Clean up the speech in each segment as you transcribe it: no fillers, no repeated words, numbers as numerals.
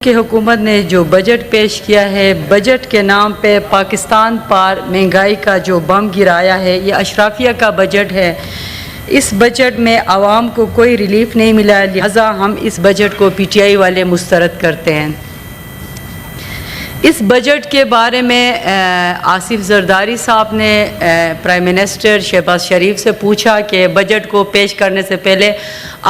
کہ حکومت نے جو بجٹ پیش کیا ہے، بجٹ کے نام پہ پاکستان پر مہنگائی کا جو بم گرایا ہے، یہ اشرافیہ کا بجٹ ہے۔ اس بجٹ میں عوام کو کوئی ریلیف نہیں ملا، لہذا ہم اس بجٹ کو پی ٹی آئی والے مسترد کرتے ہیں۔ اس بجٹ کے بارے میں آصف زرداری صاحب نے پرائم منسٹر شہباز شریف سے پوچھا کہ بجٹ کو پیش کرنے سے پہلے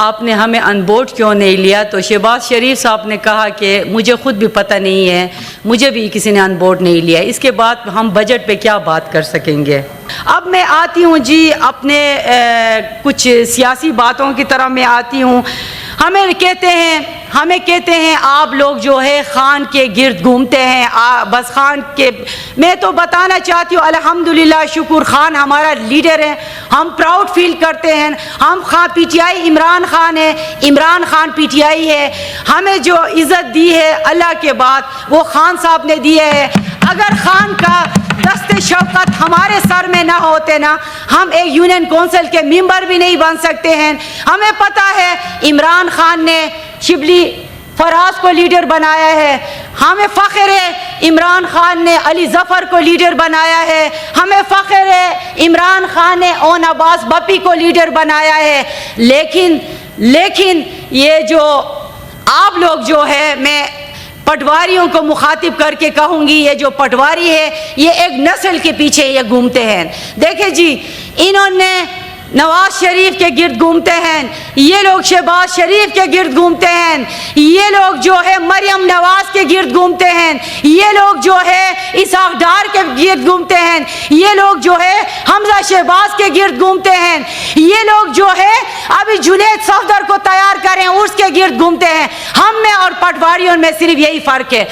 آپ نے ہمیں ان بورڈ کیوں نہیں لیا، تو شہباز شریف صاحب نے کہا کہ مجھے خود بھی پتہ نہیں ہے، مجھے بھی کسی نے ان بورڈ نہیں لیا، اس کے بعد ہم بجٹ پہ کیا بات کر سکیں گے۔ اب میں آتی ہوں جی اپنے کچھ سیاسی باتوں کی طرف میں آتی ہوں۔ ہمیں کہتے ہیں آپ لوگ جو ہے خان کے گرد گھومتے ہیں، بس خان کے۔ میں تو بتانا چاہتی ہوں الحمدللہ شکر خان ہمارا لیڈر ہے، ہم پراؤڈ فیل کرتے ہیں۔ ہم Khan P T I Imran Khan ہے، Imran Khan P T I ہے۔ ہمیں جو عزت دی ہے اللہ کے بعد وہ خان صاحب نے دی ہے۔ اگر خان کا دست شوکت ہمارے سر میں نہ ہوتے نا، ہم ایک یونین کونسل کے ممبر بھی نہیں بن سکتے ہیں۔ ہمیں پتہ ہے عمران خان نے شبلی فراز کو لیڈر بنایا ہے، ہمیں فخر ہے عمران خان نے علی ظفر کو لیڈر بنایا ہے، ہمیں فخر ہے عمران خان نے اون عباس بپی کو لیڈر بنایا ہے۔ لیکن یہ جو آپ لوگ جو ہے، میں پٹواریوں کو مخاطب کر کے کہوں گی، یہ جو پٹواری ہے یہ ایک نسل کے پیچھے یہ گھومتے ہیں۔ دیکھیں جی، انہوں نے نواز شریف کے گرد گھومتے ہیں، یہ لوگ شہباز شریف کے گرد گھومتے ہیں، یہ لوگ جو ہے مریم نواز کے گرد گھومتے ہیں، یہ لوگ جو ہے اسحاق ڈار کے گرد گھومتے ہیں، یہ لوگ جو ہے حمزہ شہباز کے گرد گھومتے ہیں، یہ لوگ جو ہے ابھی جنید صفدر کو تیار کریں اس کے گرد گھومتے ہیں۔ ہم میں اور پٹواریوں میں صرف یہی فرق ہے۔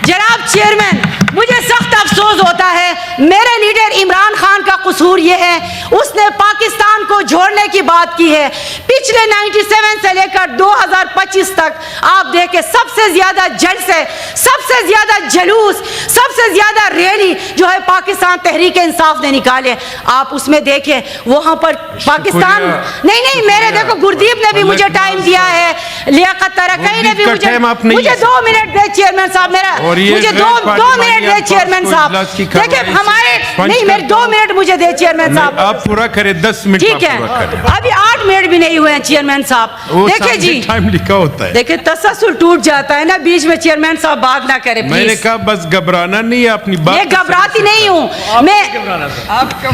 جناب چیئرمین، مجھے سخت افسوس ہوتا ہے، میرے لیڈر عمران خان کا قصور یہ ہے اس نے پاکستان کو جوڑنے کی بات کی ہے۔ پچھلے 97 سے لے کر 2025 تک آپ دیکھیں سب سے زیادہ جلسے، سب سے زیادہ جلوس، سب سے زیادہ ریلی جو ہے پاکستان تحریک انصاف نے نکالے۔ آپ اس میں دیکھیں وہاں پر پاکستان نہیں میرے دیکھو گردیپ نے بھی مجھے ٹائم دیا ہے، لیاقت ترکئی نے بھی مجھے 2 منٹ دے چیئرمین صاحب، مجھے 2 منٹ دے چیئرمین صاحب۔ دیکھیں ہمارے نہیں، میرے 2 منٹ مجھے دے چیئرمین صاحب، آپ پورا کریں 10 منٹ۔ ٹھیک ہے، ابھی 8 منٹ بھی نہیں ہوئے ہیں چیئرمین صاحب۔ دیکھیں جی ٹائم لکھا ہوتا ہے، دیکھیں تسلسل ٹوٹ جاتا ہے نا بیچ میں، چیئرمین صاحب بات نہ کرے میں نے کہا بس گھبرانا نہیں ہے اپنی بات۔ یہ گھبراتی نہیں ہوں میں،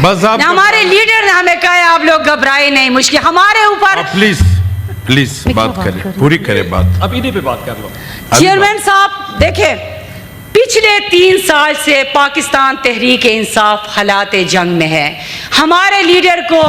بس آپ ہمارے لیڈر نے ہمیں کہا ہے آپ لوگ گھبرائے نہیں، مشکل ہمارے اوپر۔ پلیز بات کریں، پوری کریں بات، اب انہیں پہ بات کر لو۔ چیئرمین صاحب دیکھیں پچھلے 3 سال سے پاکستان تحریک انصاف حالات جنگ میں ہے، ہمارے لیڈر کو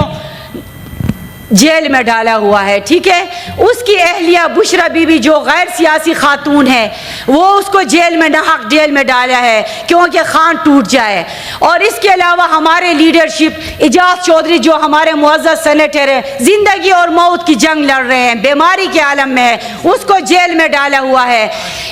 جیل میں ڈالا ہوا ہے، ٹھیک ہے، اس کی اہلیہ بشرا بی بی جو غیر سیاسی خاتون ہے وہ اس کو جیل میں ناحق جیل میں ڈالا ہے کیونکہ خان ٹوٹ جائے۔ اور اس کے علاوہ ہمارے لیڈرشپ اعجاز چودھری جو ہمارے معزز سینیٹر ہیں، زندگی اور موت کی جنگ لڑ رہے ہیں، بیماری کے عالم میں ہے، اس کو جیل میں ڈالا ہوا ہے۔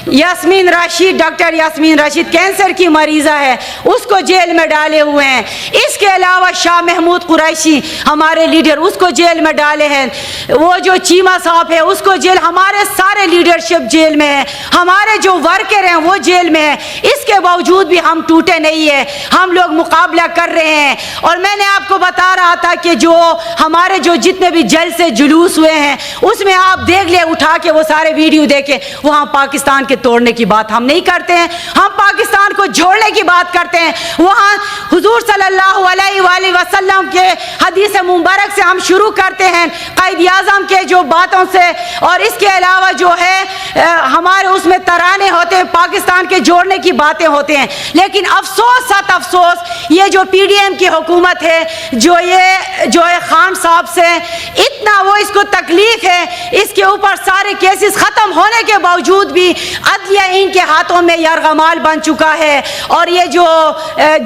یاسمین راشد، ڈاکٹر یاسمین راشد کینسر کی مریضہ ہے، اس کو جیل میں ڈالے ہوئے ہیں۔ اس کے علاوہ شاہ محمود قریشی ہمارے لیڈر، اس کو جیل میں ڈالے ہیں۔ وہ جو چیمہ صاحب ہے اس کو جیل، ہمارے سارے لیڈرشپ جیل میں ہے، ہمارے جو ورکر ہیں وہ جیل میں ہیں۔ اس کے باوجود بھی ہم ٹوٹے نہیں ہیں، ہم لوگ مقابلہ کر رہے ہیں۔ اور میں نے آپ کو بتا رہا تھا کہ جو ہمارے جو جتنے بھی جلسے جلوس ہوئے ہیں اس میں آپ دیکھ لیں، اٹھا کے وہ سارے ویڈیو دیکھیں، وہاں پاکستان کے توڑنے کی بات ہم نہیں کرتے ہیں، ہم پاکستان کو جوڑنے کی بات کرتے ہیں۔ وہاں حضور صلی اللہ علیہ وآلہ وسلم کے حدیث مبارک سے ہم شروع کرتے ہیں، قائد اعظم کے جو باتوں سے، اور اس کے علاوہ جو ہے ہمارے اس میں ترانے ہوتے ہیں، پاکستان کے جوڑنے کی باتیں ہوتے ہیں۔ لیکن افسوس سات افسوس یہ جو پی ڈی ایم کی حکومت ہے، جو ہے خان صاحب سے اتنا وہ اس کو تکلیف ہے، اس کے اوپر سارے کیسز ختم ہونے کے باوجود بھی عدلیہ ان کے ہاتھوں میں یرغمال بن چکا ہے، اور یہ جو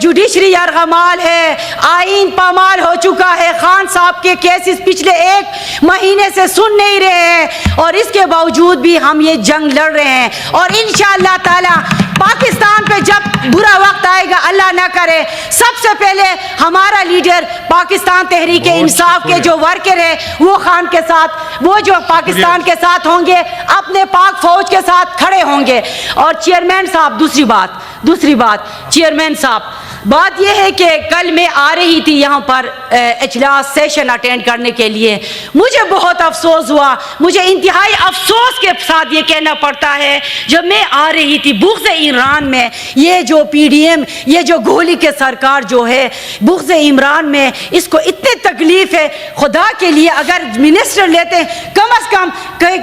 جوڈیشری یرغمال ہے، آئین پامال ہو چکا ہے۔ خان صاحب کے کیسز پچھلے 1 مہینے سے سن نہیں رہے ہیں، اور اس کے باوجود بھی ہم یہ جنگ لڑ رہے ہیں، اور انشاءاللہ تعالی پاکستان پہ جب برا وقت آئے گا اللہ نہ کرے سب سے پہلے ہمارا لیڈر پاکستان تحریک انصاف کے جو ورکر ہے وہ خان کے ساتھ وہ جو پاکستان کے ساتھ ہوں گے اپنے پاک فوج کے ساتھ کھڑے ہوں گے. اور چیئرمین صاحب دوسری بات چیئرمین صاحب بات یہ ہے کہ کل میں آ رہی تھی یہاں پر اجلاس سیشن اٹینڈ کرنے کے لیے, مجھے بہت افسوس ہوا, مجھے انتہائی افسوس کے ساتھ یہ کہنا پڑتا ہے جب میں آ رہی تھی بغض عمران میں یہ جو پی ڈی ایم یہ جو گولی کے سرکار جو ہے بغض عمران میں اس کو اتنی تکلیف ہے, خدا کے لیے اگر منسٹر لیتے کم از کم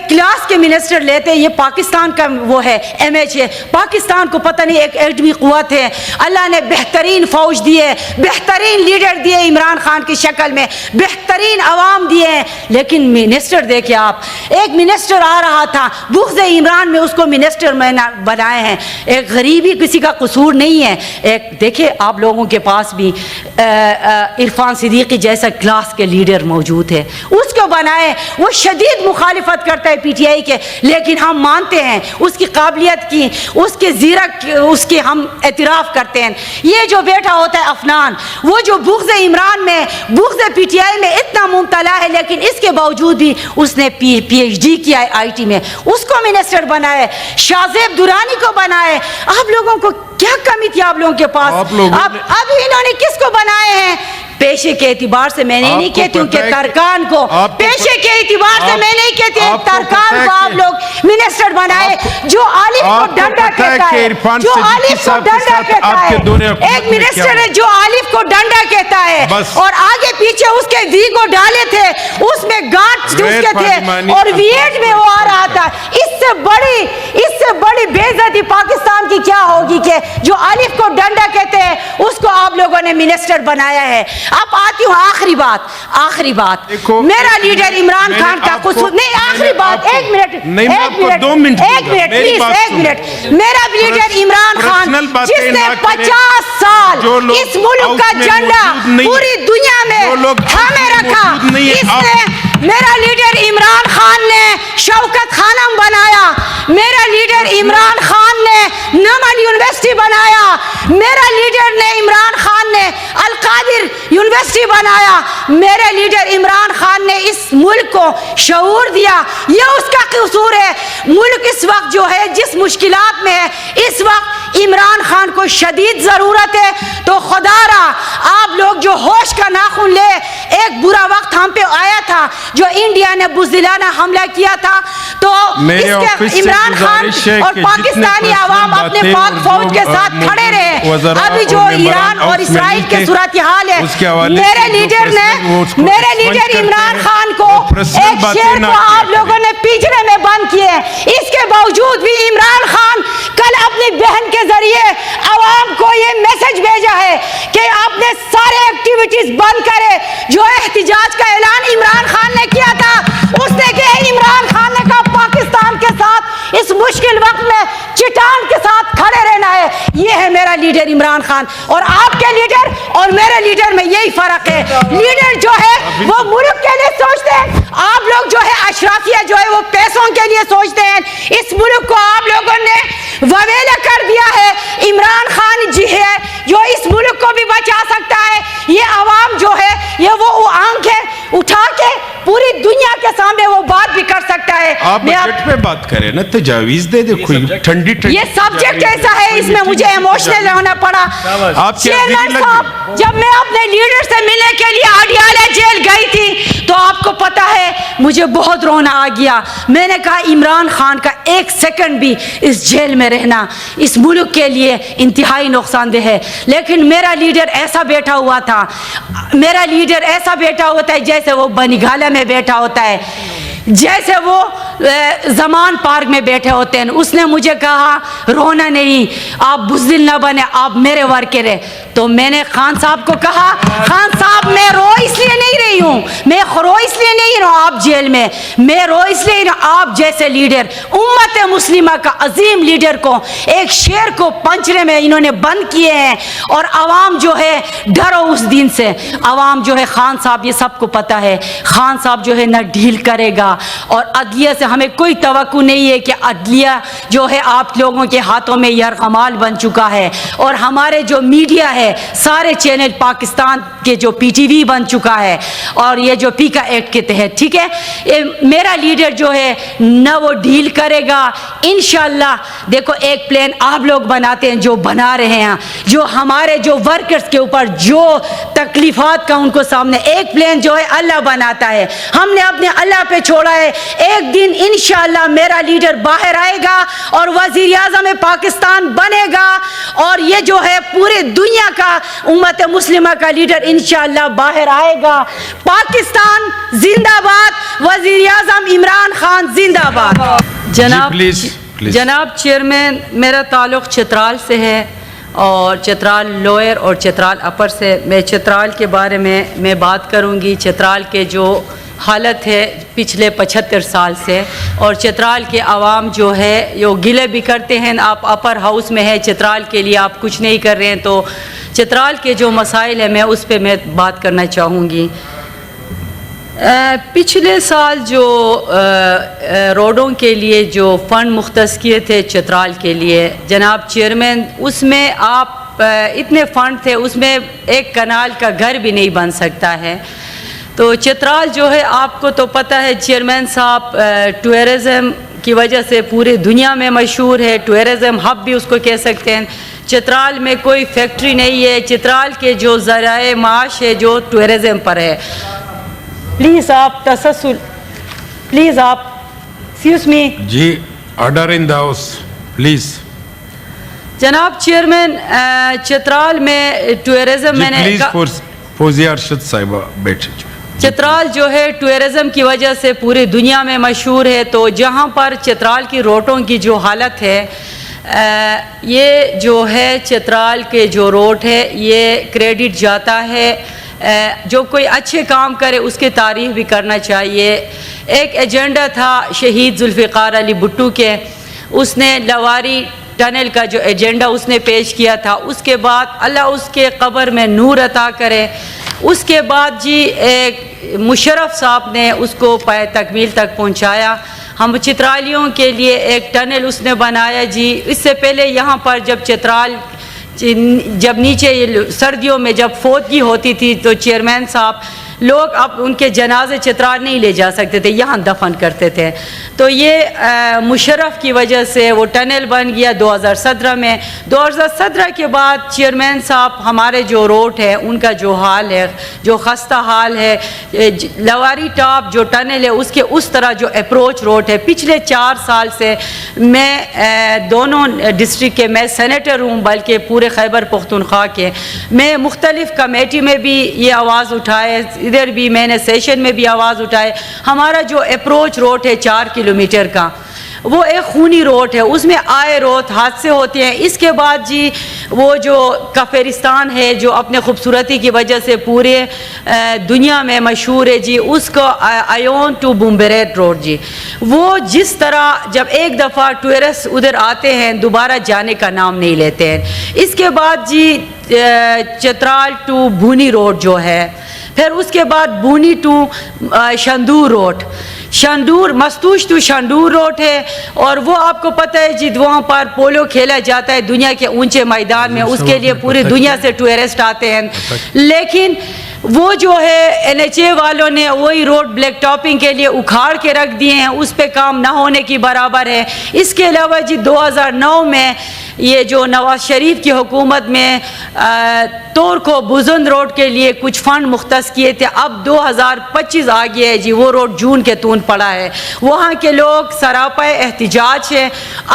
کلاس کے منسٹر لیتے, یہ پاکستان کا وہ ہے ایم ایچ ہے, پاکستان کو پتہ نہیں ایک ایٹمی قوت ہے, اللہ نے بہترین فوج دیے, بہترین لیڈر دیے عمران خان کی شکل میں, بہترین عوام دیے ہیں, لیکن منسٹر دیکھیں آپ, ایک منسٹر آ رہا تھا بغض عمران میں اس کو منسٹر بنائے ہیں, ایک غریبی کسی کا قصور نہیں ہے, ایک دیکھیں آپ لوگوں کے پاس بھی عرفان صدیقی جیسا کلاس کے لیڈر موجود ہے, اس کو بنائے, وہ شدید مخالفت کرتا ہے پی ٹی آئی کے, لیکن ہم مانتے ہیں اس کی قابلیت کی, اس کے زیرک اس کے ہم اعتراف کرتے ہیں. یہ جو بیٹا ہوتا ہے افنان وہ جو بغض عمران میں بغض پی ٹی آئی میں اتنا مبتلا ہے, لیکن اس کے باوجود بھی اس نے پی ایچ ڈی کیا ہے آئی ٹی میں, اس کو منسٹر بنائے, شاہزیب درانی کو بنائے. آپ لوگوں کو کیا کمی تھی آپ لوگوں کے پاس؟ اب انہوں نے کس کو بنائے ہیں؟ پیشے کے اعتبار سے میں نہیں کہتی ہوں کہ ترکان کو, پیشے کے اعتبار سے میں نہیں کہتی ہوں ترکان کو آپ لوگ منسٹر بنائے, جو عالف کو ڈنڈا کہتا ہے, جو عالف کو ڈنڈا کہتا ہے, ایک منسٹر ہے جو عالف کو ڈنڈا کہتا ہے, اور آگے پیچھے اس کے وی کو ڈالے تھے, اس میں گانٹ اس کے تھے, اور وی ایٹ میں وہ آ رہا تھا. اس سے بڑی بے عزتی پاکستان کی کیا ہوگی کہ جو عالف کو ڈنڈا کہتے ہیں اس کو آپ لوگوں نے منسٹر بنایا ہے. اب آتی ہوں آخری بات, میرا لیڈر عمران خان کا قصور نہیں, آخری بات, ایک منٹ پلیز, میرا لیڈر عمران خان جس نے 50 سال اس ملک کا جھنڈا پوری دنیا میں تھامے رکھا, اس نے, میرا لیڈر عمران خان نے شوکت خانم بنایا, میرا لیڈر عمران خان نے نمل یونیورسٹی بنایا, میرا لیڈر نے عمران خان نے القادر یونیورسٹی بنایا, میرے لیڈر عمران خان نے اس ملک کو شعور دیا. یہ اس کا قصور ہے. ملک اس وقت جو ہے جس مشکلات میں ہے, اس وقت عمران خان کو شدید ضرورت ہے. تو خدا را آپ لوگ جو ہوش کا ناخن لے, ایک برا وقت ہم پہ آیا تھا جو انڈیا نے بزدلانہ حملہ کیا تھا, تو اس کے عمران خان اور پاکستانی عوام اپنے پاک فوج کے ساتھ کھڑے رہے. ابھی جو ایران اور اسرائیل کے صورتحال ہے, میرے لیڈر عمران خان کو ایک شیر کو آپ لوگوں نے پنجرے میں بند کیے, اس کے باوجود بھی عمران خان کل اپنی بہن کے ذریعے عوام کو یہ میسج بھیجا ہے کہ اپنے سارے ایکٹیویٹیز بند کرے. جو احتجاج کا اعلان عمران خان نے کیا تھا, اس نے کہ عمران خان نے کہا پاکستان کے ساتھ اس مشکل وقت میں چٹان کے ساتھ کھڑے رہنا ہے. یہ ہے میرا لیڈر عمران خان, اور آپ کے لیڈر اور میرے لیڈر میں یہی فرق ہے. لیڈر جو ہے وہ ملک کے لیے سوچتے ہیں, آپ لوگ جو ہے اشرافیہ جو ہے وہ پیسوں کے لیے سوچتے ہیں. اس ملک کو آپ لوگوں نے وویلا کر دیا ہے. عمران خان جی ہے جو اس ملک کو بھی بچا سکتا ہے. یہ عوام جو ہے یہ وہ آنکھیں اٹھا کے پوری دنیا کے سامنے وہ بات بھی کر سکتا ہے. آپ بجٹ پہ بات کریں نا, تجاویز دے دے کوئی ٹھنڈی یہ سبجیکٹ ایسا ہے, اس میں مجھے ایموشنل ہونا پڑا. چیئرمین صاحب, جب میں اپنے لیڈر سے ملنے کے لیے اڈیالہ جیل گئی تھی تو آپ کو پتا ہے مجھے بہت رونا آ گیا. میں نے کہا عمران خان کا ایک سیکنڈ بھی اس جیل میں رہنا اس ملک کے لیے انتہائی نقصان دہ ہے. لیکن میرا لیڈر ایسا بیٹھا ہوا تھا, میرا لیڈر ایسا بیٹھا ہوتا ہے جیسے وہ بنگالہ میں بیٹھا ہوتا ہے, جیسے وہ زمان پارک میں بیٹھے ہوتے ہیں. اس نے مجھے کہا رونا نہیں, آپ بزدل نہ بنے, آپ میرے ورکر ہیں. تو میں نے خان صاحب کو کہا خان صاحب میں رو اس لیے نہیں رہی ہوں, میں رو اس لیے نہیں رہا آپ جیل میں رو اس لیے آپ جیسے لیڈر امت مسلمہ کا عظیم لیڈر کو ایک شیر کو پنجرے میں انہوں نے بند کیے ہیں, اور عوام جو ہے ڈرو اس دن سے. عوام جو ہے خان صاحب یہ سب کو پتہ ہے, خان صاحب جو ہے نہ ڈھیل کرے گا, اور عدلیہ سے ہمیں کوئی توقع نہیں ہے کہ عدلیہ جو ہے آپ لوگوں کے ہاتھوں میں یرغمال بن چکا ہے, اور ہمارے جو میڈیا ہے سارے چینل پاکستان کے جو پی ٹی وی بن چکا ہے, اور یہ جو پیکا ایکٹ کے تحت, ٹھیک ہے, میرا لیڈر جو ہے نہ وہ ڈھیل کرے گا انشاءاللہ. دیکھو ایک پلان آپ لوگ بناتے ہیں, جو بنا رہے ہیں, جو ہمارے جو ورکرز کے اوپر جو تکلیفات کا ان کو سامنے, ایک پلان جو ہے اللہ بناتا ہے, ہم نے اپنے اللہ پہ چھوڑا ہے. ایک دن انشاءاللہ میرا لیڈر باہر آئے گا اور وزیر اعظم پاکستان بنے گا, اور یہ جو ہے پورے دنیا کا امت مسلمہ کا لیڈر انشاءاللہ باہر آئے گا. پاکستان زندہ باد, وزیر اعظم عمران خان زندہ باد. جناب چیئرمین, میرا تعلق چترال سے ہے, اور چترال لوئر اور چترال اپر سے. میں چترال کے بارے میں بات کروں گی. چترال کے جو حالت ہے پچھلے 75 سال سے, اور چترال کے عوام جو ہے جو گلے بھی کرتے ہیں, آپ اپر ہاؤس میں ہیں, چترال کے لیے آپ کچھ نہیں کر رہے ہیں, تو چترال کے جو مسائل ہیں میں اس پہ میں بات کرنا چاہوں گی. پچھلے سال جو روڈوں کے لیے جو فنڈ مختص کیے تھے چترال کے لیے جناب چیئرمین, اس میں آپ اتنے فنڈ تھے, اس میں ایک کنال کا گھر بھی نہیں بن سکتا ہے. تو چترال جو ہے آپ کو تو پتہ ہے چیئرمین صاحب, ٹورزم کی وجہ سے پوری دنیا میں مشہور ہے, ٹورزم ہب بھی اس کو کہہ سکتے ہیں. چترال میں کوئی فیکٹری نہیں ہے, چترال کے جو ذرائع معاش ہے جو ٹورزم پر ہے. پلیز آپ تسلسل, پلیز آپ ایکسکیوز می جی, order in the house please. جناب چیئرمین, چترال میں ٹورزم میں نے فوزیہ ارشد صاحبہ بیٹھے. چترال جو ہے ٹورزم کی وجہ سے پوری دنیا میں مشہور ہے. تو جہاں پر چترال کی روڈوں کی جو حالت ہے, یہ جو ہے چترال کے جو روڈ ہے یہ کریڈٹ جاتا ہے, جو کوئی اچھے کام کرے اس کی تعریف بھی کرنا چاہیے. ایک ایجنڈا تھا شہید ذوالفقار علی بھٹو کے, اس نے لواری ٹنل کا جو ایجنڈا اس نے پیش کیا تھا, اس کے بعد اللہ اس کے قبر میں نور عطا کرے. اس کے بعد جی ایک مشرف صاحب نے اس کو پائے تکمیل تک پہنچایا. ہم چترالیوں کے لیے ایک ٹنل اس نے بنایا جی. اس سے پہلے یہاں پر جب نیچے سردیوں میں جب فوتگی ہوتی تھی تو چیئرمین صاحب لوگ اب ان کے جنازے چترال نہیں لے جا سکتے تھے, یہاں دفن کرتے تھے. تو یہ مشرف کی وجہ سے وہ ٹنل بن گیا 2017 میں. 2017 کے بعد چیئرمین صاحب ہمارے جو روڈ ہے ان کا جو حال ہے, جو خستہ حال ہے, لواری ٹاپ جو ٹنل ہے اس کے اس طرح جو اپروچ روڈ ہے, پچھلے 4 سال سے میں دونوں ڈسٹرکٹ کے, میں سینیٹر ہوں بلکہ پورے خیبر پختونخوا کے, میں مختلف کمیٹی میں بھی یہ آواز اٹھائے, ادھر بھی میں نے سیشن میں بھی آواز اٹھائے. ہمارا جو اپروچ روڈ ہے 4 کلومیٹر کا, وہ ایک خونی روڈ ہے, اس میں آئے روز حادثے ہوتے ہیں. اس کے بعد جی وہ جو کفرستان ہے جو اپنے خوبصورتی کی وجہ سے پورے دنیا میں مشہور ہے جی, اس کو ایون ٹو بمبریٹ روڈ جی, وہ جس طرح جب ایک دفعہ ٹورسٹ ادھر آتے ہیں دوبارہ جانے کا نام نہیں لیتے ہیں. اس کے بعد جی چترال ٹو بھونی روڈ جو ہے, پھر اس کے بعد Booni to Shandur road, Shandur Mastuj to Shandur road ہے. اور وہ آپ کو پتہ ہے جی وہاں پر پولو کھیلا جاتا ہے دنیا کے اونچے میدان میں, اس کے لیے پوری دنیا سے ٹورسٹ آتے ہیں. لیکن وہ جو ہے این ایچ اے والوں نے وہی روڈ بلیک ٹاپنگ کے لیے اکھاڑ کے رکھ دیے ہیں, اس پہ کام نہ ہونے کی برابر ہے. اس کے علاوہ جی 2009 میں یہ جو نواز شریف کی حکومت میں تورکو بزند روڈ کے لیے کچھ فنڈ مختص کیے تھے, اب 2025 آ گیا ہے جی, وہ روڈ جون کے تون پڑا ہے. وہاں کے لوگ سراپا احتجاج ہیں,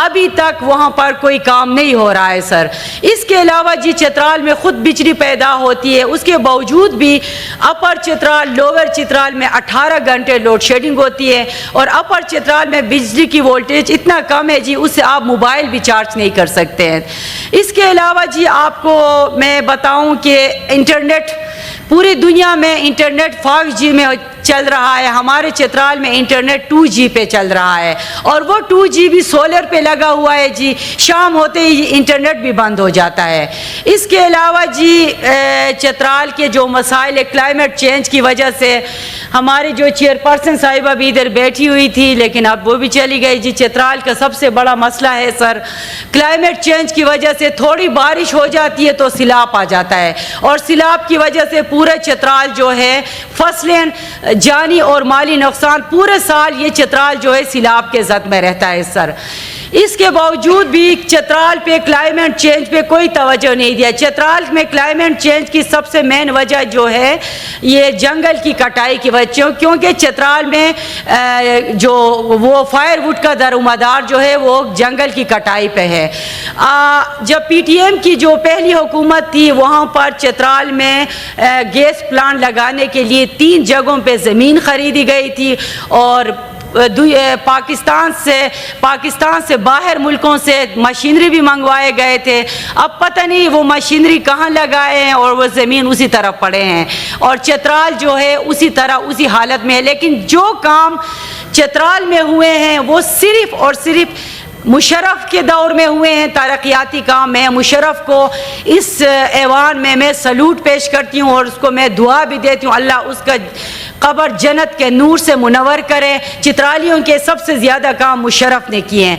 ابھی تک وہاں پر کوئی کام نہیں ہو رہا ہے سر. اس کے علاوہ جی چترال میں خود بجلی پیدا ہوتی ہے, اس کے باوجود بھی اپر چترال لوور چترال میں 18 گھنٹے لوڈ شیڈنگ ہوتی ہے, اور اپر چترال میں بجلی کی وولٹیج اتنا کم ہے جی اس سے آپ موبائل بھی چارج نہیں کر سکتے. سکتے ہیں. اس کے علاوہ جی آپ کو میں بتاؤں کہ انٹرنیٹ پوری دنیا میں انٹرنیٹ 5G میں چل رہا ہے. ہمارے چترال میں انٹرنیٹ 2G پہ چل رہا ہے اور وہ 2G بھی سولر پہ لگا ہوا ہے جی. شام ہوتے ہی انٹرنیٹ بھی بند ہو جاتا ہے. اس کے علاوہ جی چترال کے جو مسائل کلائمیٹ چینج کی وجہ سے ہماری جو چیئرپرسن صاحبہ بھی ادھر بیٹھی ہوئی تھی لیکن اب وہ بھی چلی گئی جی. چترال کا سب سے بڑا مسئلہ ہے سر کلائمیٹ چینج کی وجہ سے تھوڑی بارش ہو جاتی ہے تو سیلاب آ جاتا ہے اور سیلاب کی وجہ سے پورے چترال جو ہے فصلیں جانی اور مالی نقصان پورے سال یہ چترال جو ہے سیلاب کے زد میں رہتا ہے سر. اس کے باوجود بھی چترال پہ کلائمیٹ چینج پہ کوئی توجہ نہیں دیا. چترال میں کلائمیٹ چینج کی سب سے مین وجہ جو ہے یہ جنگل کی کٹائی کی وجہ کیونکہ چترال میں جو وہ فائر ووڈ کا درآمدار جو ہے وہ جنگل کی کٹائی پہ ہے. جب PTM کی جو پہلی حکومت تھی وہاں پر چترال میں گیس پلانٹ لگانے کے لیے 3 جگہوں پہ زمین خریدی گئی تھی اور پاکستان سے باہر ملکوں سے مشینری بھی منگوائے گئے تھے. اب پتہ نہیں وہ مشینری کہاں لگائے ہیں اور وہ زمین اسی طرف پڑے ہیں اور چترال جو ہے اسی طرح اسی حالت میں ہے. لیکن جو کام چترال میں ہوئے ہیں وہ صرف اور صرف مشرف کے دور میں ہوئے ہیں. ترقیاتی کام میں مشرف کو اس ایوان میں میں سلوٹ پیش کرتی ہوں اور اس کو میں دعا بھی دیتی ہوں اللہ اس کا قبر جنت کے نور سے منور کرے. چترالیوں کے سب سے زیادہ کام مشرف نے کیے ہیں.